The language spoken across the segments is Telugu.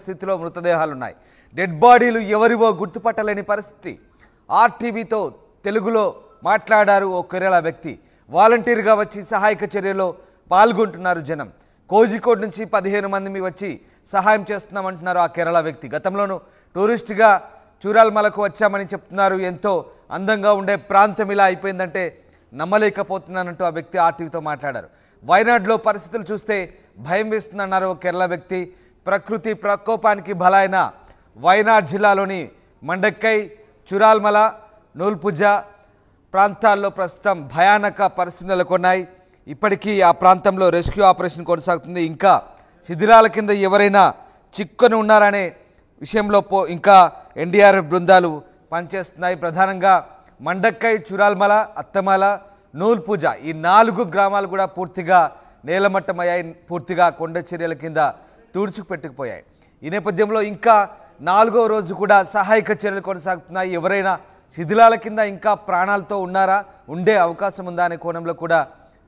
స్థితిలో మృతదేహాలున్నాయి. డెడ్ బాడీలు ఎవరివో గుర్తుపట్టలేని పరిస్థితి. ఆర్టీవీతో తెలుగులో మాట్లాడారు ఓ కేరళ వ్యక్తి. వాలంటీర్గా వచ్చి సహాయక చర్యలో పాల్గొంటున్నారు జనం. కోజికోడ్ నుంచి 15 మంది వచ్చి సహాయం చేస్తున్నామంటున్నారు ఆ కేరళ వ్యక్తి. గతంలోనూ టూరిస్ట్గా చూరాల్మలకు వచ్చామని చెప్తున్నారు. ఎంతో అందంగా ఉండే ప్రాంతం ఇలా అయిపోయిందంటే నమ్మలేకపోతున్నానంటూ ఆ వ్యక్తి ఆర్టీవీతో మాట్లాడారు. వయనాడ్లో పరిస్థితులు చూస్తే భయం వేస్తుందన్నారు ఓ కేరళ వ్యక్తి. ప్రకృతి ప్రకోపానికి బలైన వయనాడ్ జిల్లాలోని మండక్కై, చురాల్మల, నూల్పుజ ప్రాంతాల్లో ప్రస్తుతం భయానక పరిస్థితులు నెలకొన్నాయి. ఇప్పటికీ ఆ ప్రాంతంలో రెస్క్యూ ఆపరేషన్ కొనసాగుతుంది. ఇంకా శిథిరాల కింద ఎవరైనా చిక్కుని ఉన్నారనే విషయంలో ఇంకా ఎన్డీఆర్ఎఫ్ బృందాలు పనిచేస్తున్నాయి. ప్రధానంగా మండక్కై, చురాల్మల, అత్తమల, నూల్పుజ ఈ 4 గ్రామాలు కూడా పూర్తిగా నేలమట్టమయ్యాయి. పూర్తిగా కొండ చర్యల కింద తుడుచుకుపెట్టుకుపోయాయి. ఈ నేపథ్యంలో ఇంకా 4వ రోజు కూడా సహాయక చర్యలు కొనసాగుతున్నాయి. ఎవరైనా శిథిలాల కింద ఇంకా ప్రాణాలతో ఉన్నారా, ఉండే అవకాశం ఉందా అనే కోణంలో కూడా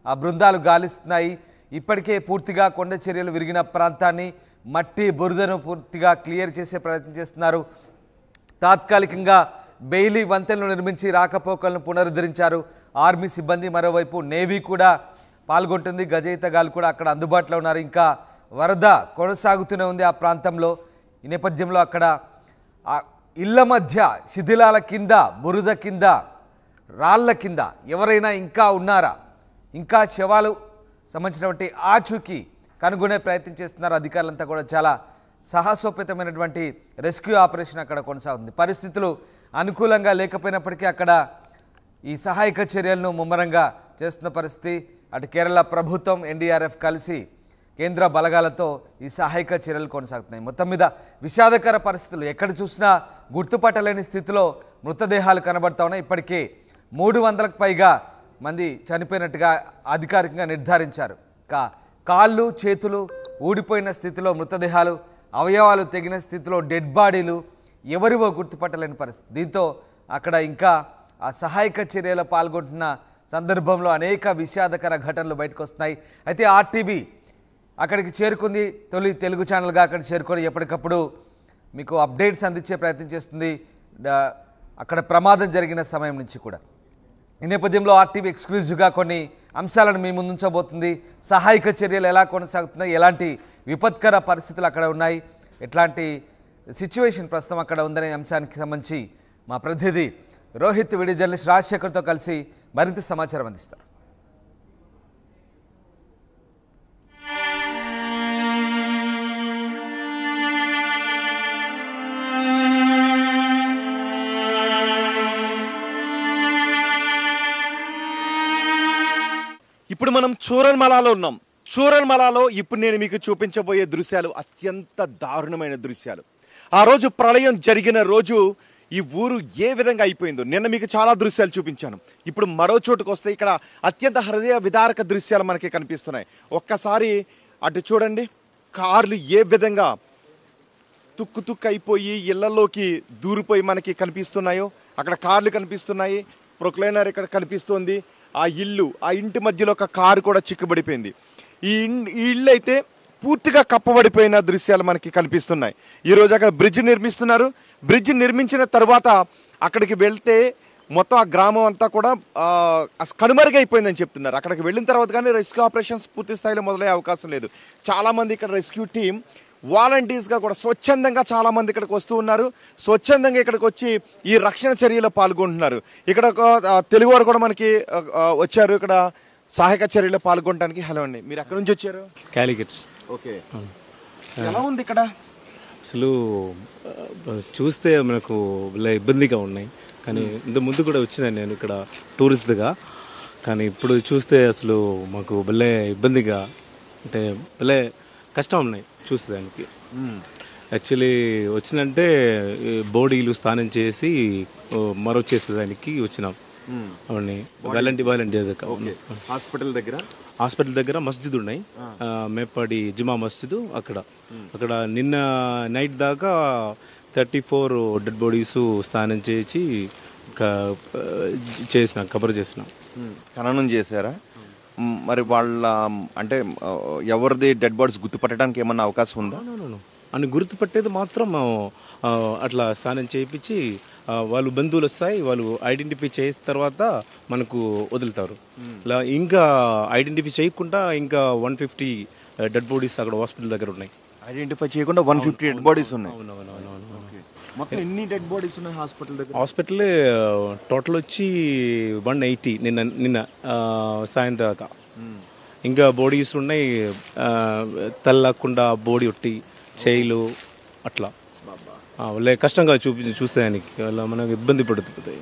ఆ బృందాలు గాలిస్తున్నాయి. ఇప్పటికే పూర్తిగా కొండ చర్యలు విరిగిన ప్రాంతాన్ని మట్టి బురదను పూర్తిగా క్లియర్ చేసే ప్రయత్నం చేస్తున్నారు. తాత్కాలికంగా బెయిలీ వంతెనలు నిర్మించి రాకపోకలను పునరుద్ధరించారు ఆర్మీ సిబ్బంది. మరోవైపు నేవీ కూడా పాల్గొంటుంది. గజయితగాలు కూడా అక్కడ అందుబాటులో ఉన్నారు. ఇంకా వరద కొనసాగుతూనే ఉంది ఆ ప్రాంతంలో. ఈ నేపథ్యంలో అక్కడ ఇళ్ల మధ్య శిథిలాల కింద, బురద కింద, రాళ్ల కింద ఎవరైనా ఇంకా ఉన్నారా, ఇంకా శవాలు సంబంధించినటువంటి ఆచూకీ కనుగొనే ప్రయత్నం చేస్తున్నారు అధికారులంతా కూడా. చాలా సాహసోపేతమైనటువంటి రెస్క్యూ ఆపరేషన్ అక్కడ కొనసాగుతుంది. పరిస్థితులు అనుకూలంగా లేకపోయినప్పటికీ అక్కడ ఈ సహాయక చర్యలను ముమ్మరంగా చేస్తున్న పరిస్థితి. అటు కేరళ ప్రభుత్వం, ఎన్డీఆర్ఎఫ్ కలిసి కేంద్ర బలగాలతో ఈ సహాయక చర్యలు కొనసాగుతున్నాయి. మొత్తం మీద విషాదకర పరిస్థితులు. ఎక్కడ చూసినా గుర్తుపట్టలేని స్థితిలో మృతదేహాలు కనబడతా ఉన్నాయి. ఇప్పటికే 300కు పైగా మంది చనిపోయినట్టుగా అధికారికంగా నిర్ధారించారు. కాళ్ళు, చేతులు ఊడిపోయిన స్థితిలో మృతదేహాలు, అవయవాలు తెగిన స్థితిలో డెడ్ బాడీలు ఎవరివో గుర్తుపట్టలేని పరిస్థితి. దీంతో అక్కడ ఇంకా ఆ సహాయక చర్యలో పాల్గొంటున్న సందర్భంలో అనేక విషాదకర ఘటనలు బయటకు వస్తున్నాయి. అయితే ఆర్టీవీ అక్కడికి చేరుకుంది. తొలి తెలుగు ఛానల్గా అక్కడ చేరుకొని ఎప్పటికప్పుడు మీకు అప్డేట్స్ అందించే ప్రయత్నం చేస్తుంది అక్కడ ప్రమాదం జరిగిన సమయం నుంచి కూడా. ఈ నేపథ్యంలో ఆర్టీవీ ఎక్స్క్లూజివ్గా కొన్ని అంశాలను మీ ముందుంచబోతుంది. సహాయక చర్యలు ఎలా కొనసాగుతున్నాయి, ఎలాంటి విపత్కర పరిస్థితులు అక్కడ ఉన్నాయి, ఎట్లాంటి సిచ్యువేషన్ ప్రస్తుతం అక్కడ ఉందనే అంశానికి సంబంధించి మా ప్రతినిధి రోహిత్, వీడియో జర్నలిస్ట్ రాజశేఖర్తో కలిసి మరింత సమాచారం అందిస్తారు. ఇప్పుడు మనం చూరల్మలలో ఉన్నాం. చూరల్మలలో ఇప్పుడు నేను మీకు చూపించబోయే దృశ్యాలు అత్యంత దారుణమైన దృశ్యాలు. ఆ రోజు ప్రళయం జరిగిన రోజు ఈ ఊరు ఏ విధంగా అయిపోయిందో నిన్న మీకు చాలా దృశ్యాలు చూపించాను. ఇప్పుడు మరో చోటుకు వస్తే ఇక్కడ అత్యంత హృదయ విదారక దృశ్యాలు మనకి కనిపిస్తున్నాయి. ఒక్కసారి అటు చూడండి, కార్లు ఏ విధంగా తుక్కు అయిపోయి ఇళ్లలోకి దూరిపోయి మనకి కనిపిస్తున్నాయో. అక్కడ కార్లు కనిపిస్తున్నాయి, ప్రొక్లైనర్ ఇక్కడ కనిపిస్తోంది. ఆ ఇల్లు, ఆ ఇంటి మధ్యలో ఒక కారు కూడా చిక్కుబడిపోయింది. ఈ ఇల్లు అయితే పూర్తిగా కప్పబడిపోయిన దృశ్యాలు మనకి కనిపిస్తున్నాయి. ఈరోజు అక్కడ బ్రిడ్జ్ నిర్మిస్తున్నారు. బ్రిడ్జ్ నిర్మించిన తర్వాత అక్కడికి వెళ్తే మొత్తం ఆ గ్రామం అంతా కూడా కనుమరుగైపోయిందని చెప్తున్నారు. అక్కడికి వెళ్ళిన తర్వాత కానీ రెస్క్యూ ఆపరేషన్స్ పూర్తి స్థాయిలో మొదలయ్యే అవకాశం లేదు. చాలామంది ఇక్కడ రెస్క్యూ టీం వాలంటీర్స్గా కూడా స్వచ్ఛందంగా చాలామంది ఇక్కడికి వస్తూ ఉన్నారు. స్వచ్ఛందంగా ఇక్కడికి వచ్చి ఈ రక్షణ చర్యలో పాల్గొంటున్నారు. ఇక్కడ తెలుగు వారు కూడా మనకి వచ్చారు ఇక్కడ సహాయక చర్యలో పాల్గొనడానికి. హలో అండి, మీరు ఎక్కడి నుంచి వచ్చారు? క్యాలికట్స్. ఓకే, ఎలా ఉంది ఇక్కడ? అసలు చూస్తే మనకు ఇబ్బందిగా ఉన్నాయి. కానీ ఇంత ముందు కూడా వచ్చినాను నేను ఇక్కడ టూరిస్ట్గా. కానీ ఇప్పుడు చూస్తే అసలు మాకు భలే ఇబ్బందిగా, అంటే భలే కష్టం ఉన్నాయి చూసేదానికి. యాక్చువల్లీ వచ్చినంటే బాడీలు స్నానం చేసి మరో చేసేదానికి వచ్చినాం. అవన్నీ వాలంటీర్ హాస్పిటల్ దగ్గర మస్జిద్ ఉన్నాయి, మేపాడి జుమా మస్జిద్. అక్కడ నిన్న నైట్ దాకా 34 డెడ్ బాడీస్ స్నానం చేసి కవర్ చేసినాం. ఖననం చేశారా? మరి వాళ్ళ అంటే ఎవరిది డెడ్ బాడీస్ గుర్తుపట్టడానికి ఏమన్నా అవకాశం ఉందా? అని గుర్తుపట్టేది మాత్రం అట్లా స్నానం చేయించి వాళ్ళు బంధువులు వస్తాయి, వాళ్ళు ఐడెంటిఫై చేసిన తర్వాత మనకు వదులుతారు. ఇలా ఇంకా ఐడెంటిఫై చేయకుండా ఇంకా 150 డెడ్ బాడీస్ అక్కడ హాస్పిటల్ దగ్గర ఉన్నాయి. ఐడెంటిఫై చేయకుండా 150 డెడ్ బాడీస్ ఉన్నాయి. అవునవునవును. మొత్తం ఎన్ని డెడ్ బాడీస్ ఉన్నాయి హాస్పిటల్ దగ్గర? హాస్పిటల్ టోటల్ వచ్చి 180 నిన్న సాయంత్రం దాకా. ఇంకా బాడీస్ ఉన్నాయి, తల్లకుండా బాడీ ఒట్టి చేయిలు అట్లా కష్టంగా చూసేదానికి అలా మనకు ఇబ్బంది పడుతుంది.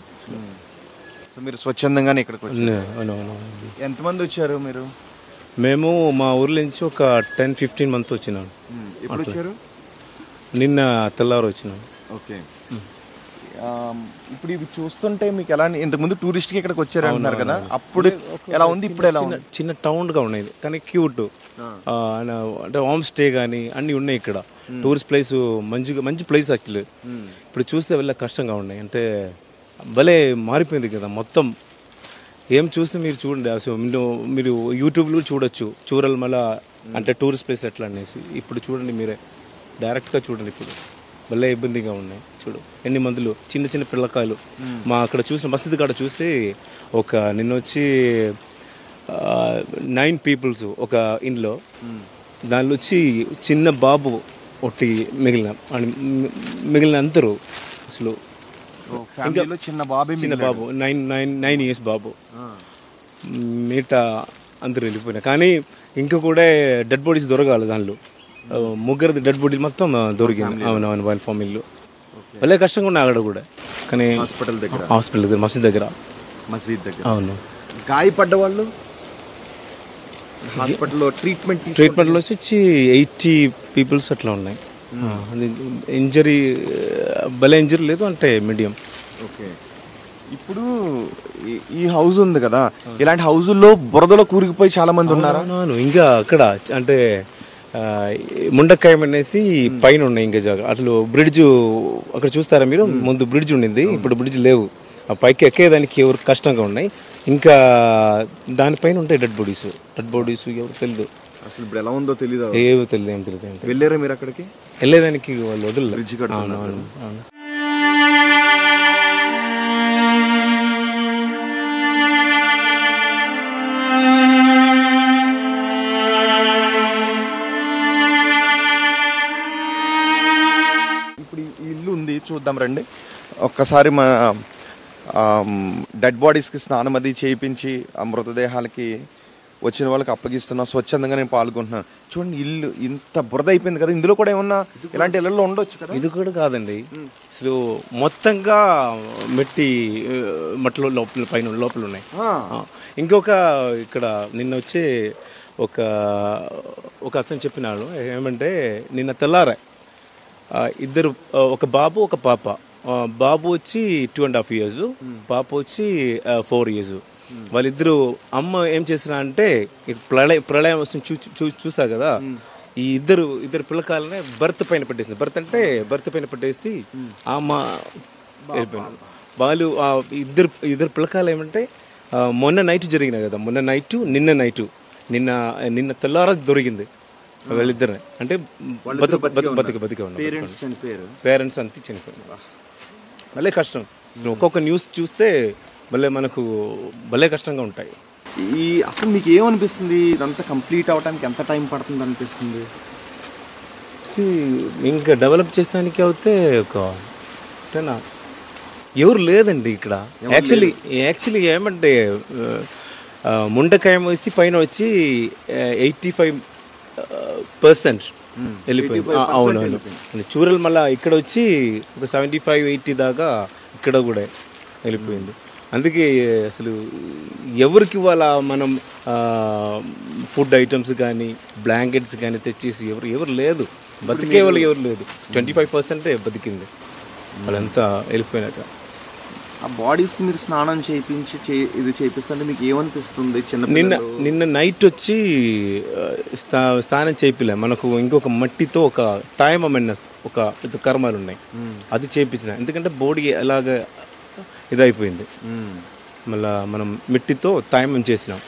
మీరు స్వచ్ఛందంగానే ఇక్కడికి వచ్చారు? ఎంతమంది వచ్చారు మీరు? మేము మా ఊర్లో నుంచి ఒక 10-15 మంత్ వచ్చినాం. ఎప్పుడు వచ్చారు? నిన్న తెల్లారు వచ్చినాం. ఓకే. ఇప్పుడు ఇవి చూస్తుంటే మీకు ఎలా, ఇంతకుముందు టూరిస్ట్కి ఇక్కడికి వచ్చారు అంటున్నారు కదా, అప్పుడు ఎలా ఉంది, ఇప్పుడు ఎలా ఉంది? చిన్న టౌన్గా ఉన్నది కానీ క్యూట్, అంటే హోమ్ స్టే కానీ అన్నీ ఉన్నాయి ఇక్కడ. టూరిస్ట్ ప్లేస్ మంచి ప్లేస్ యాక్చువల్లీ. ఇప్పుడు చూస్తే వెళ్ళే కష్టంగా ఉన్నాయి, అంటే భలే మారిపోయింది కదా మొత్తం. ఏం చూస్తే మీరు చూడండి, అసలు మీరు యూట్యూబ్లో చూడొచ్చు చూరల్మల అంటే టూరిస్ట్ ప్లేస్ ఎట్లా అనేసి. ఇప్పుడు చూడండి, మీరే డైరెక్ట్గా చూడండి. ఇప్పుడు భలే ఇబ్బందిగా ఉన్నాయి. చూడు ఎన్ని మందులు, చిన్న పిల్లకాయలు. మా అక్కడ చూసిన మసీదు కాడ చూసి నిన్న వచ్చి 9 పీపుల్స్ ఒక ఇంట్లో, దానిలో వచ్చి చిన్న బాబు ఒకటి మిగిలిన అందరూ అసలు చిన్న బాబు 9 ఇయర్స్ బాబు, మిగతా అందరూ వెళ్ళిపోయినా. కానీ ఇంకా కూడా డెడ్ బాడీస్ దొరకాలి. దానిలో 3 డెడ్ బాడీలు మొత్తం దొరికింది. అవునవును, వాళ్ళ ఫ్యామిలీలో భలే కష్టంగా ఉన్నాయి అక్కడ కూడా. కానీ హాస్పిటల్ దగ్గర మసీద్ దగ్గర. అవును. గాయపడ్డ వాళ్ళు హాస్పిటల్లో ట్రీట్మెంట్లో వచ్చి 80 పీపుల్స్ అట్లా ఉన్నాయి. ఇంజరీ భలే ఇంజరీ లేదు, అంటే మీడియం. ఓకే. ఇప్పుడు ఈ హౌస్ ఉంది కదా, ఇలాంటి హౌజుల్లో బురదలో కూరుకుపోయి చాలా మంది ఉన్నారు. ఇంకా అక్కడ అంటే ముండకాయం అనేసి పైన ఉన్నాయి ఇంకా జాగా. అట్లా బ్రిడ్జ్ అక్కడ చూస్తారా మీరు, ముందు బ్రిడ్జ్ ఉండింది, ఇప్పుడు బ్రిడ్జ్ లేవు. ఆ పైకి ఎక్కేదానికి ఎవరు కష్టంగా ఉన్నాయి. ఇంకా దానిపైన ఉంటాయి డెడ్ బాడీస్ ఎవరు తెలియదు అసలు. ఇప్పుడు ఎలా ఉందో తెలియదు, ఏమో తెలియదు. వెళ్ళారా మీరు అక్కడికి? వెళ్ళేదానికి వాళ్ళు వదలలేదు. బ్రిడ్జ్ కడుతున్నారు. ఇప్పుడు ఈ ఇల్లు ఉంది, చూద్దాం రండి ఒక్కసారి. మన డెడ్ బాడీస్కి స్నానం అది చేయించి ఆ మృతదేహాలకి వచ్చిన వాళ్ళకి అప్పగిస్తున్నా, స్వచ్ఛందంగా నేను పాల్గొంటున్నాను. చూడండి, ఇల్లు ఇంత బురద అయిపోయింది కదా, ఇందులో కూడా ఏమన్నా ఇలాంటి ఇళ్ళల్లో ఉండొచ్చు కదా? ఇది కూడా కాదండి, అసలు మొత్తంగా మట్టిలో లోపల ఉన్నాయి. ఇంకొక ఇక్కడ నిన్న వచ్చి ఒక అతను చెప్పినాడు ఏమంటే, నిన్న తెల్లారా ఇద్దరు, ఒక బాబు ఒక పాప. బాబు వచ్చి 2.5 years, పాప వచ్చి 4 years. వాళ్ళిద్దరు అమ్మ ఏం చేసినా అంటే, ప్రళయం వస్తుంది చూసా కదా, ఈ ఇద్దరు పిల్లకాయలనే బర్త్ పైన పెట్టేసింది. బర్త్ పైన పెట్టేసి అమ్మ వెళ్ళిపోయింది. వాళ్ళు ఇద్దరు పిల్లకాయలు ఏమంటే మొన్న నైట్ జరిగినాయి కదా, నిన్న తెల్లారా దొరికింది వాళ్ళిద్దరు. అంటే బతికే ఉన్నారు, పేరెంట్స్ అంతే చనిపోయారు. భలే కష్టం అసలు. ఒక్కొక్క న్యూస్ చూస్తే మనకు భలే కష్టంగా ఉంటాయి. అసలు మీకు ఏమనిపిస్తుంది, ఇదంతా కంప్లీట్ అవడానికి ఎంత టైం పడుతుంది అనిపిస్తుంది? ఇంకా డెవలప్ చేసానికి అయితే ఎవరు లేదండి ఇక్కడ. యాక్చువల్లీ ఏమంటే ముండకాయం వచ్చి పైన వచ్చి 85% వెళ్ళిపోయింది. అవునవును. చూరల్ మళ్ళీ ఇక్కడ వచ్చి ఒక 75-80 దాకా ఇక్కడ కూడా వెళ్ళిపోయింది. అందుకే అసలు ఎవరికి వాళ్ళ మనం ఫుడ్ ఐటమ్స్ కానీ బ్లాంకెట్స్ కానీ తెచ్చేసి ఎవరు లేదు, బతికే వాళ్ళు ఎవరు లేదు. 25% బతికింది, వాళ్ళంతా వెళ్ళిపోయినాక. ఆ బాడీస్కి మీరు స్నానం చేయించి ఇది చేపిస్తుంటే మీకు ఏమనిపిస్తుంది? నిన్న నైట్ వచ్చి స్నానం చేపిలే, మనకు ఇంకొక మట్టితో ఒక తాయమమైన ఒక కర్మాలు ఉన్నాయి, అది చేపించిన. ఎందుకంటే బాడీ ఎలాగ ఇదైపోయింది, మళ్ళా మనం మిట్టితో తాయమం చేసినాం.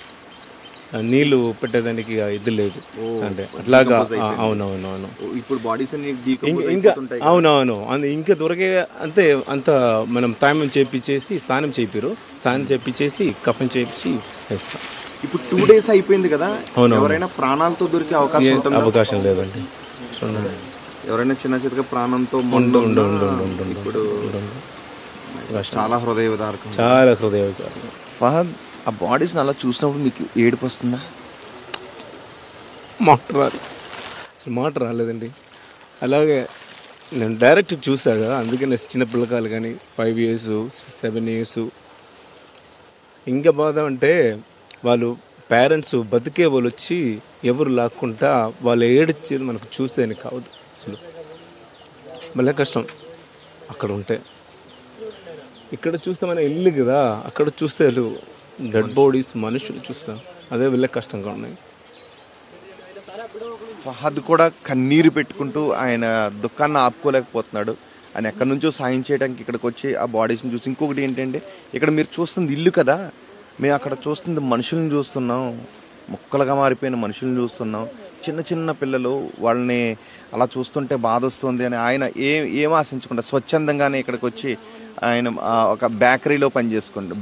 నీళ్లు పెట్టేదానికి ఇది లేదు అంటే అట్లాగా. అవునవునవును. ఇప్పుడు బాడీస్ ఇంకా అవునవును ఇంకా దొరికే అంతే అంత మనం టైం చేపించేసి స్నానం చేపించేసి కఫన్ చేపించి వేస్తాం. ఇప్పుడు 2 days అయిపోయింది కదా, ఎవరైనా ప్రాణాలతో దొరికే అవకాశం లేదండి. ఎవరైనా చిన్న చిన్నగా ప్రాణంతో ఇప్పుడు చాలా హృదయవిదారకం. ఫహద్, ఆ బాడీస్ని అలా చూసినప్పుడు మీకు ఏడుపు వస్తుందా? మాట రాలేదండి. అలాగే నేను డైరెక్ట్ చూసా కదా, అందుకే నేను చిన్న పిల్లకాయలు కానీ 5 years 7 years ఇంకా బాధ అంటే వాళ్ళు పేరెంట్స్ బతికే వాళ్ళు వచ్చి ఎవరు లాక్కుంటా వాళ్ళు ఏడ్చేది మనకు చూసేది కావద్దు అసలు. భలే కష్టం అక్కడ ఉంటే. ఇక్కడ చూస్తే మన ఇల్లు కదా, అక్కడ చూస్తే డెడ్ బాడీస్ మనుషులు చూస్తాం, అదే వెళ్ళే కష్టంగా ఉన్నాయి. ఫహద్ కూడా కన్నీరు పెట్టుకుంటూ ఆయన దుఃఖాన్ని ఆపుకోలేకపోతున్నాడు. ఆయన ఎక్కడి నుంచో సాయం చేయడానికి ఇక్కడికి వచ్చి ఆ బాడీస్ని చూసి, ఇంకొకటి ఏంటంటే ఇక్కడ మీరు చూస్తుంది ఇల్లు కదా, మేము అక్కడ చూస్తుంది మనుషులను చూస్తున్నాం, మొక్కలుగా మారిపోయిన మనుషులను చూస్తున్నాం. చిన్న చిన్న పిల్లలు, వాళ్ళని అలా చూస్తుంటే బాధ వస్తుంది అని ఆయన ఏం ఆశించకుండా స్వచ్ఛందంగానే ఇక్కడికి వచ్చి ఆయన ఒక బేకరీలో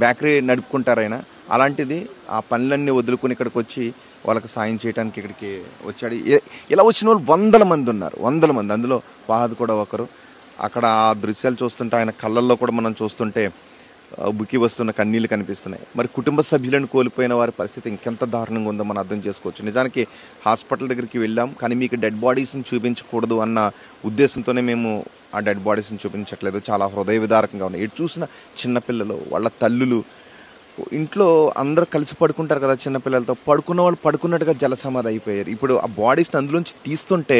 బేకరీ నడుపుకుంటారు ఆయన. అలాంటిది ఆ పనులన్నీ వదులుకొని ఇక్కడికి వచ్చి వాళ్ళకి సాయం చేయడానికి ఇక్కడికి వచ్చాడు. ఇలా వచ్చిన వాళ్ళు 100 మంది ఉన్నారు, 100 మంది. అందులో ఫహద్ కూడా ఒకరు. అక్కడ ఆ దృశ్యాలు చూస్తుంటే ఆయన కళ్ళల్లో కూడా మనం చూస్తుంటే బుక్కి వస్తున్న కన్నీళ్ళు కనిపిస్తున్నాయి. మరి కుటుంబ సభ్యులను కోల్పోయిన వారి పరిస్థితి ఇంకెంత దారుణంగా ఉందో మనం అర్థం చేసుకోవచ్చు. నిజానికి హాస్పిటల్ దగ్గరికి వెళ్ళాం, కానీ మీకు డెడ్ బాడీస్ని చూపించకూడదు అన్న ఉద్దేశంతోనే మేము ఆ డెడ్ బాడీస్ని చూపించట్లేదు. చాలా హృదయ విదారకంగా ఉన్నాయి. ఎటు చూసిన చిన్నపిల్లలు, వాళ్ళ తల్లులు, ఇంట్లో అందరూ కలిసి పడుకుంటారు కదా చిన్నపిల్లలతో, పడుకున్న వాళ్ళు పడుకున్నట్టుగా జలసమాధి అయిపోయారు. ఇప్పుడు ఆ బాడీస్ని అందులోంచి తీస్తుంటే,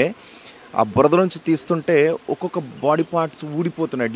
ఆ బురదలోంచి తీస్తుంటే ఒక్కొక్క బాడీ పార్ట్స్ ఊడిపోతున్నాయి,